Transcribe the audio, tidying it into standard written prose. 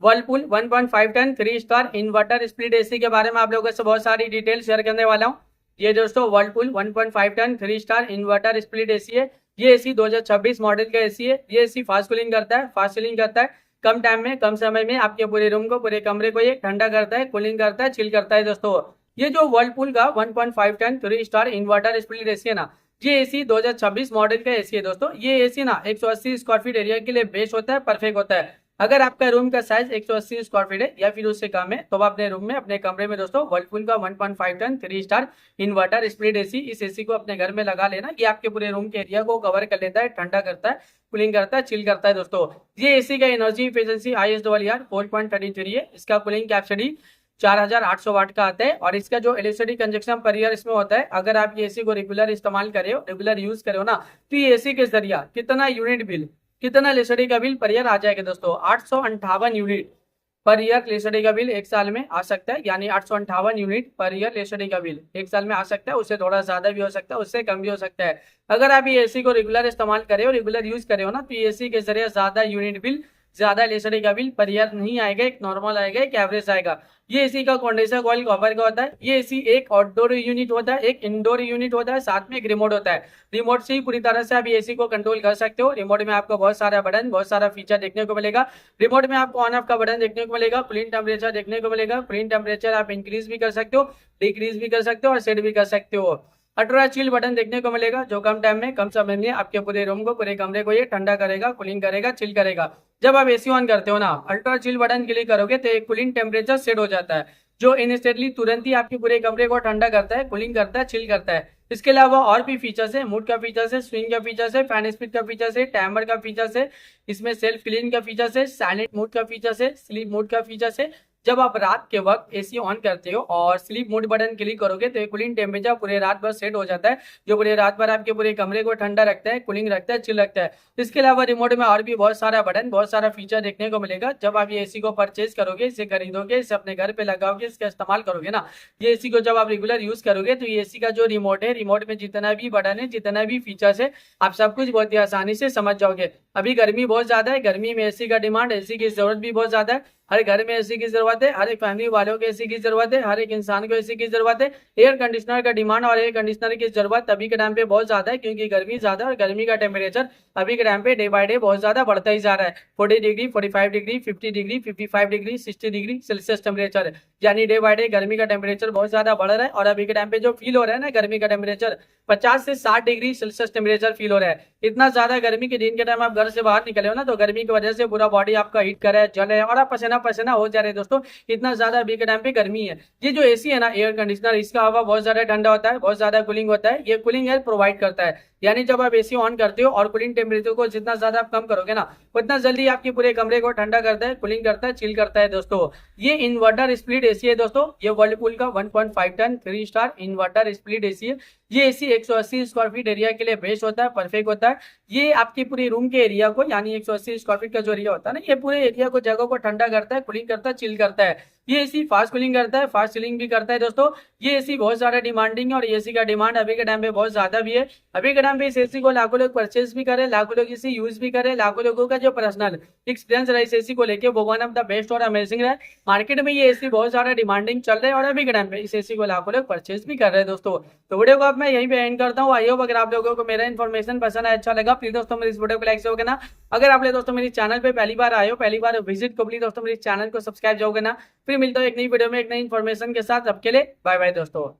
Whirlpool 1.5 ton 3 star inverter split AC के बारे में आप लोगों से बहुत सारी डिटेल शेयर करने वाला हूँ। ये दोस्तों Whirlpool 1.5 ton 3 star inverter split AC है। ये एसी 2026 मॉडल का एसी है। ये एसी फास्ट कूलिंग करता है, फास्ट सीलिंग करता है। कम टाइम में, कम समय में आपके पूरे रूम को, पूरे कमरे को ये ठंडा करता है, कूलिंग करता है, चिल करता है। दोस्तों ये जो वर्लपूल का 1.5 ton 3 star inverter split AC है ना, ये एसी 2026 मॉडल का एसी है। दोस्तों ये एसी ना 180 स्क्वायर फीट एरिया के लिए बेस्ट होता है, परफेक्ट होता है। अगर आपका रूम का साइज 180 स्क्वायर फीट है या फिर उससे कम है तो अपने रूम में, अपने कमरे में दोस्तों वर्लपूल का 1.5 ton 3 star inverter split AC, इस एसी को अपने घर में लगा लेना। ये आपके पूरे रूम के एरिया को कवर कर लेता है, ठंडा करता है, कूलिंग करता है, चिल करता है। दोस्तों ये एसी का एनर्जी एफिशिएंसी ISWR 4.33 है। इसका कूलिंग कैपेसिटी 4800 वाट का आता है और इसका जो इलेक्ट्रिसिटी कंजप्शन पर ईयर इसमें होता है, अगर आप ये एसी को रेगुलर इस्तेमाल करे हो, रेगुलर यूज करे हो ना, तो ये एसी के जरिए कितना यूनिट बिल, कितना इलेक्ट्रिसिटी का बिल पर ईयर आ जाएगा दोस्तों? 858 यूनिट पर ईयर इलेक्ट्रिसिटी का बिल एक साल में आ सकता है। यानी 858 यूनिट पर ईयर इलेक्ट्रिसिटी का बिल एक साल में आ सकता है। उससे थोड़ा ज्यादा भी हो सकता है, उससे कम भी हो सकता है। अगर आप ये एसी को रेगुलर इस्तेमाल करे हो, रेगुलर यूज करे हो ना, तो ये एसी के जरिए ज्यादा यूनिट बिल, ज्यादा इलेक्ट्रिसिटी का बिल पर ईयर नहीं आएगा। एक नॉर्मल आएगा, एक एवरेज आएगा। ये एसी का कंडेंसर कॉइल कॉपर का होता है। ये एसी एक आउटडोर यूनिट होता है, एक इंडोर यूनिट होता है, साथ में एक रिमोट होता है। रिमोट से ही पूरी तरह से आप एसी को कंट्रोल कर सकते हो। रिमोट में आपको बहुत सारा बटन, बहुत सारा फीचर देखने को मिलेगा। रिमोट में आपको ऑन ऑफ का बटन देखने को मिलेगा, कूलिंग टेम्परेचर देखने को मिलेगा। कूलिंग टेम्परेचर आप इंक्रीज भी कर सकते हो, डिक्रीज भी कर सकते हो और सेट भी कर सकते हो। अल्ट्रा चिल बटन देखने को मिलेगा, जो कम टाइम में, कम समय में आपके पूरे रूम को, पूरे कमरे को ये ठंडा करेगा, कूलिंग करेगा, चिल करेगा। जब आप एसी ऑन करते हो ना, अल्ट्रा चिल बटन क्लिक करोगे तो एक कूलिंग टेम्परेचर सेट हो जाता है, जो इंस्टेंटली तुरंत ही आपके पूरे कमरे को ठंडा करता है, कूलिंग करता है, चिल करता है। इसके अलावा और भी फीचर्स है, मूड का फीचर्स है, स्विंग का फीचर्स है, फैन स्पीड का फीचर्स है, टाइमर का फीचर्स है, इसमें सेल्फ क्लीन का फीचर्स है, साइलेंट मोड का फीचर्स है, स्लीप मोड का फीचर्स है। जब आप रात के वक्त एसी ऑन करते हो और स्लीप मोड बटन क्लिक करोगे तो कूलिंग टेम्परेचर पूरे रात भर सेट हो जाता है, जो पूरे रात भर आपके पूरे कमरे को ठंडा रखता है, कूलिंग रखता है, चिल रखता है। इसके अलावा रिमोट में और भी बहुत सारा बटन, बहुत सारा फीचर देखने को मिलेगा। जब आप ये एसी को परचेज करोगे, इसे खरीदोगे, इसे अपने घर पे लगाओगे, इसका इस्तेमाल करोगे ना, ये एसी को जब आप रेगुलर यूज करोगे तो ये एसी का जो रिमोट है, रिमोट में जितना भी बटन है, जितना भी फीचर्स है, आप सब कुछ बहुत ही आसानी से समझ जाओगे। अभी गर्मी बहुत ज्यादा है, गर्मी में एसी का डिमांड, एसी की जरूरत भी बहुत ज्यादा है। हर घर में एसी की जरूरत है, हर एक फैमिली वालों को एसी की जरूरत है, हर एक इंसान को एसी की जरूरत है। एयर कंडीशनर का डिमांड और एयर कंडीशनर की जरूरत अभी के टाइम पे बहुत ज्यादा है, क्योंकि गर्मी ज्यादा है और गर्मी का टेम्परेचर अभी के टाइम पे डे बाय डे बहुत ज्यादा बढ़ता ही जा रहा है। 40 degree, 45 degree, 50 degree, 55 degree, 60 degree Celsius temperature, यानी डे बाय डे गर्मी का टेम्परेचर बहुत ज्यादा बढ़ रहा है। और अभी के टाइम पे जो फील हो रहा है ना, गर्मी का टेम्परेचर 50 से 60 डिग्री सेल्सियस टेम्परेचर फील हो रहा है। इतना ज्यादा गर्मी के दिन के टाइम आप घर से बाहर निकले हो ना, तो गर्मी की वजह से पूरा बॉडी आपका हीट कर रहा है, जल है और आप पसीना पसीना हो जा रहे हैं। दोस्तों इतना ज्यादा अभी के टाइम पे गर्मी है। ये जो एसी है ना, एयर कंडीशनर, इसका हवा बहुत ज्यादा ठंडा होता है, बहुत ज्यादा कूलिंग होता है। ये कूलिंग एयर प्रोवाइड करता है। यानी जब आप एसी ऑन करते हो और कूलिंग टेम्परेचर को जितना ज्यादा आप कम करोगे ना, उतना जल्दी आपके पूरे कमरे को ठंडा करता है, कूलिंग करता है, चिल करता है। दोस्तों ये इन्वर्टर स्प्लिट एसी है। दोस्तों ये वर्लपूल का 1.5 ton 3 star inverter split AC है। ये एसी 180 स्क्वायर फीट एरिया के लिए बेस्ट होता है, परफेक्ट होता है। ये आपके पूरे रूम के एरिया को, यानी 180 स्क्वायर फीट का जो एरिया होता है ना, ये पूरे एरिया को, जगह को ठंडा करता है, कूलिंग करता है, चिल करता है। ये एसी फास्ट कूलिंग करता है, फास्ट चिलिंग भी करता है। दोस्तों ये एसी बहुत ज्यादा डिमांडिंग है और एसी का डिमांड अभी के टाइम पे बहुत ज्यादा भी है। अभी के टाइम पे इस एसी को लाखों लोग परचेज भी करे, लाखों लोग इसे यूज भी करे, लाखों लोगों का जो पर्सनल एक्सपीरियंस रहा इस एसी को लेके वो वन ऑफ द बेस्ट और अमेजिंग रहा है। मार्केट में ये एसी बहुत ज्यादा डिमांडिंग चल रहा है और अभी के टाइम पे इस एसी को लाखों लोग परचेज भी कर रहे हैं। दोस्तों तो वीडियो को अब मैं यहीं पे एंड करता हूँ। आई होप अगर आप लोगों को मेरा इन्फॉर्मेशन पसंद है, अच्छा लगा, प्लीज दोस्तों मेरे इस वीडियो को लाइक करोगे ना। अगर आप दोस्तों मेरे चैनल पे पहली बार आए हो, पहली बार विजिट को, प्लीज दोस्तों मेरे चैनल को सब्सक्राइब जाओगे ना। फिर मिलता हूँ एक नई वीडियो में एक नई इन्फॉर्मेशन के साथ। अब के लिए बाय बाय दोस्तों।